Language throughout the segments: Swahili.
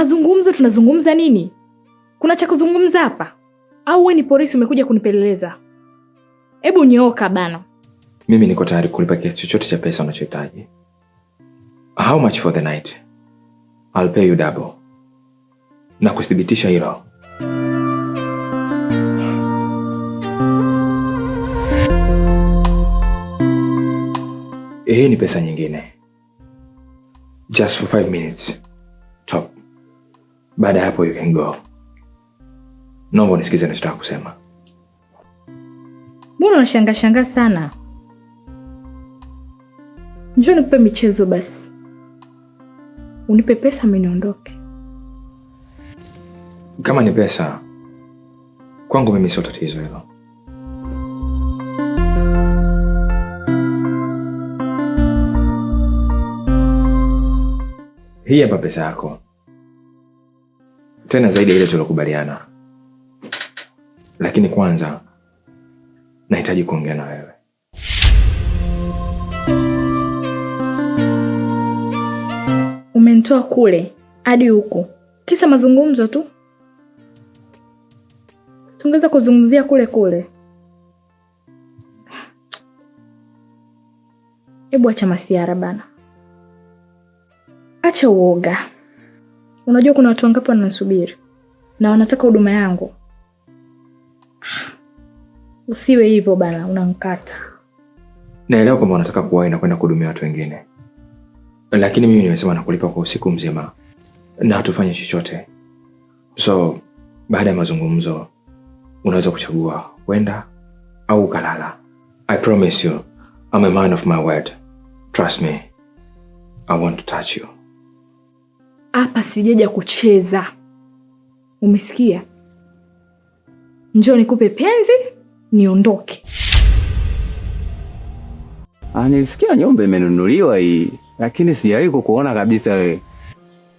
Tunazungumza nini? Kuna cha kuzungumza hapa? Au wewe ni polisi umekuja kunipeleleza? Hebu nyooka bana. Mimi niko tayari kulipa kiasi chochote cha pesa unachohitaji. How much for the night? I'll pay you double. Na kuthibitisha hilo, hii ni pesa nyingine. Just for 5 minutes. Top. Baada ya hapo you can go. Naomba nisikize ninachotaka kusema. Mbona unashangaa sana? Njoo nikupe michezo basi. Unipe pesa mimi niondoke. Kama ni pesa, kwangu mimi sio tatizo hilo. Hii hapa pesa yako. Tena zaidi ya ile tulokubaliana. Lakini kwanza nahitaji kuongea na wewe. Umenitoa kule hadi huku kisa mazungumzo tu? Tungeweza kuzungumzia kule. Hebu acha masiara bana. Acha uoga. Unajua kuna watu wangapi wanasubiri na wanataka huduma yangu. Usiwe hivyo bana, unankata. Naelewa kwamba unataka kuwahi na kwenda kuhudumia watu wengine. Lakini mimi nimesema nakulipa kwa usiku mzima na hatufanye chochote. So, baada ya mazungumzo unaweza kuchagua kwenda au ukalala. I promise you, I'm a man of my word. Trust me. I want to touch you. Hapa sijaja kucheza. Umesikia? Njoo nikupe penzi, niondoke. Nilisikia nyumba imenunuliwa hii, lakini sijawahi kukuona kabisa wewe.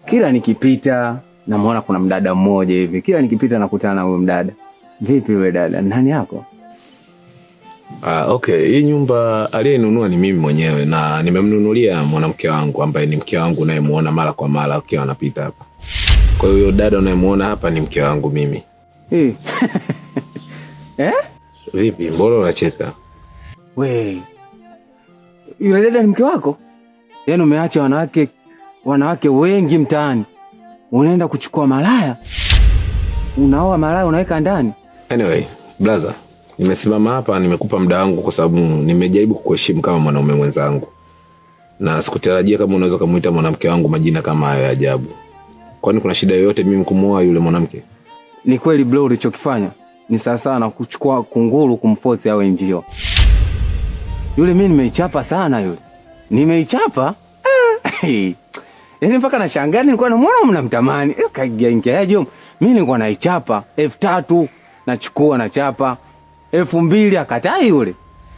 Kila nikipita namuona kuna mdada mmoja hivi. Kila nikipita nakutana na huyo mdada. Vipi wewe dada? Nani yako? Okay, hii nyumba aliyenunua ni mimi mwenyewe na nimemnunulia mwanamke wangu ambaye ni mke wangu nayemuona mara kwa mara akiwa anapita hapa. Kwa hiyo dada unayemuona hapa ni mke wangu mimi. Eh? Vipi, mbona unacheka? We. Yule dada ni mke wako? Yaani umeacha wanawake wengi mtaani. Unaenda kuchukua malaya? Unaoa malaya unaweka ndani? Anyway, brother, nimesimama hapa nimekupa muda wangu kwa sababu nimejaribu kukuheshimu kama mwanaume mwenzangu. Na sikutarajia kama unaweza kumuita mwanamke wangu majina kama hayo ya ajabu. Kwani kuna shida yoyote mimi kumuoa yule mwanamke? Ni kweli bro, ulichokifanya ni sawa na kuchukua kunguru kumpozi awe njio. Yule mimi nimeichapa sana yule. Nimeichapa? Yaani mpaka nashangaa nilikuwa namuona mnamtamani. Kaingiaje? Mimi nilikuwa naichapa 3000 nachukua na chapa 2000 akatai yule.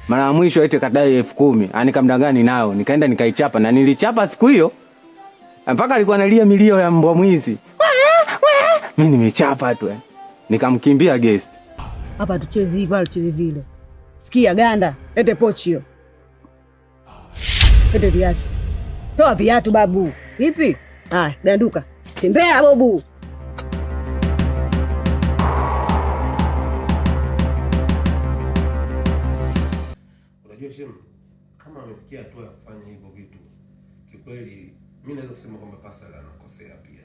Mara ya mwisho eti kadai 10,000. Anikamdangani nayo. Nikaenda nikaichapa na nilichapa siku hiyo. Mpaka alikuwa analia milio ya mbwa mwizi. Mimi nimechapa tu. Nikamkimbia guest. Hapa tuchezi hivi wala tuchezi vile. Sikia ganda, lete pochi hiyo. Lete viatu. Toa viatu babu. Vipi? Ganduka. Tembea babu. Unajua Shem, kama amefikia hatua ya kufanya hivyo vitu, kikweli mimi naweza kusema kwamba Pascal anakosea pia.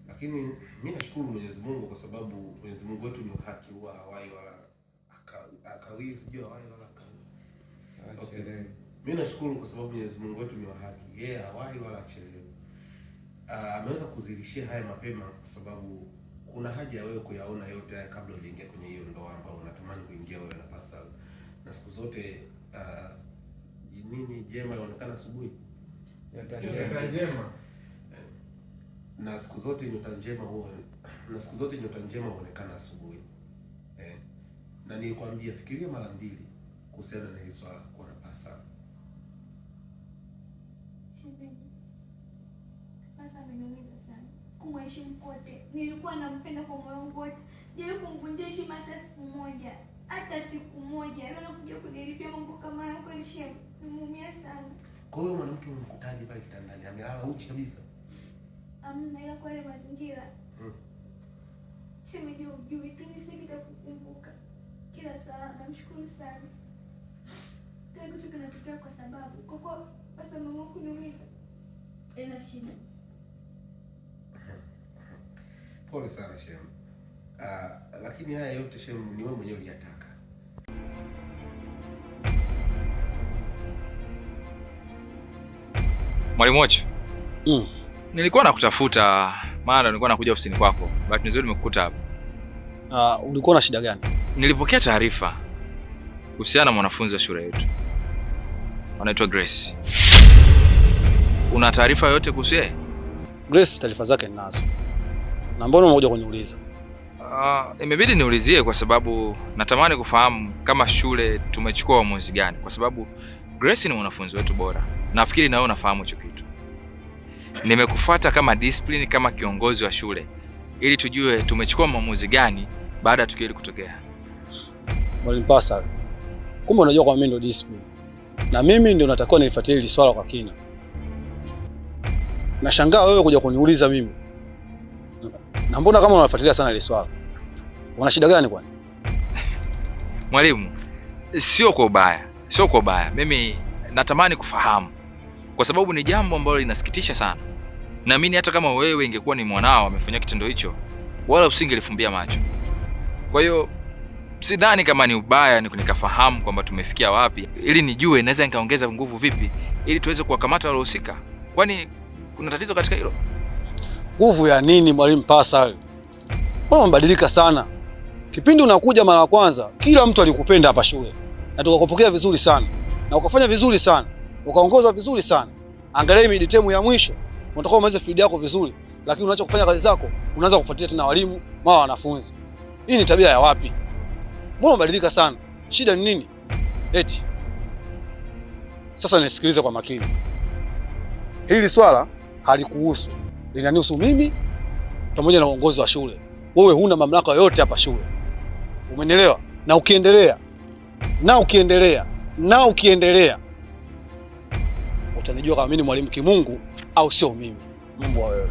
Lakini mimi nashukuru Mwenyezi Mungu kwa sababu Mwenyezi Mungu wetu ni haki, huwa hawai wala akawii, sijui hawai wala akawii. Okay. Mimi nashukuru kwa sababu Mwenyezi Mungu wetu ni wa haki. Yeye hawai wala achelewe. Ameweza kuzilishia haya mapema kwa sababu kuna haja ya wewe kuyaona yote haya kabla hujaingia kwenye hiyo ndoa ambayo unatamani kuingia wewe na Pascal. Na siku zote nini jema inaonekana asubuhi? Nyota njema. Na siku zote nyota njema huonekana asubuhi. Na nilikwambia fikiria mara mbili kuhusiana na hili swala kwa na Pascal. Sasa ameniumiza sana. Kumheshimu kote. Nilikuwa nampenda kwa moyo wangu wote. Sijawahi kumvunjia heshima hata siku moja. Hata siku moja. Leo nakuja kunilipia mambo kama hayo kwa heshima. Nimeumia sana. Kwa hiyo mwanamke unamkutaje pale kitandani? Amelala uchi kabisa. Amna, ila kwa ile mazingira. Shemeji ujui tu nisikita kukumbuka. Kila saa namshukuru sana. Kila kitu kinatokea kwa sababu. Kwa basa mama kuniumiza. Ina shida. Pole sana Shem. Lakini haya yote Shem ni wewe mwenyewe uliyataka. Mwalimu Ocho. Nilikuwa nakutafuta, maana nilikuwa nakuja ofisini kwako. Bahati nzuri nimekukuta hapa. Ulikuwa na shida gani? Nilipokea taarifa kuhusiana na mwanafunzi wa shule yetu. Anaitwa Grace. Una taarifa yoyote kuhusu yeye? Grace taarifa zake ninazo. Na mbona umekuja kuniuliza? Imebidi niulizie kwa sababu natamani kufahamu kama shule tumechukua uamuzi gani, kwa sababu Grace ni mwanafunzi wetu bora. Nafikiri na wewe unafahamu hicho kitu. Nimekufuata kama discipline, kama kiongozi wa shule, ili tujue tumechukua maamuzi gani baada ya tukio hili kutokea. Mwalimu Pasa, kumbe unajua kwa mimi ndio discipline. Na mimi ndio natakiwa nilifuatilie hili swala kwa kina. Nashangaa wewe kuja kuniuliza mimi. Na mbona kama unafuatilia sana hili swala? Una shida gani kwani? Mwalimu, sio kwa ubaya. Sio kwa ubaya. Mimi natamani kufahamu kwa sababu ni jambo ambalo linasikitisha sana. Naamini hata kama wewe ingekuwa ni mwanao amefanya kitendo hicho, wala usingelifumbia macho. Kwa hiyo sidhani kama ni ubaya ni nikafahamu kwamba tumefikia wapi, ili nijue naweza nikaongeza nguvu vipi ili tuweze kuwakamata wale wahusika. Kwani kuna tatizo katika hilo? Nguvu ya nini Mwalimu Pasa? Mbona mbadilika sana? Kipindi unakuja mara ya kwanza, kila mtu alikupenda hapa shule. Na tukakupokea vizuri sana. Na ukafanya vizuri sana. Ukaongoza vizuri sana. Angalia midterm ya mwisho, unataka umalize field yako vizuri, lakini unaacha kufanya kazi zako, unaanza kufuatilia tena walimu, mwa wanafunzi. Hii ni tabia ya wapi? Mbona mbadilika sana? Shida ni nini? Eti. Sasa nisikilize kwa makini. Hili swala halikuhusu. Linanihusu mimi pamoja na uongozi wa shule. Wewe huna mamlaka yoyote hapa shule. Umenielewa? Na ukiendelea utanijua kama mimi ni mwalimu kimungu au sio mimi. Mungu wa wewe.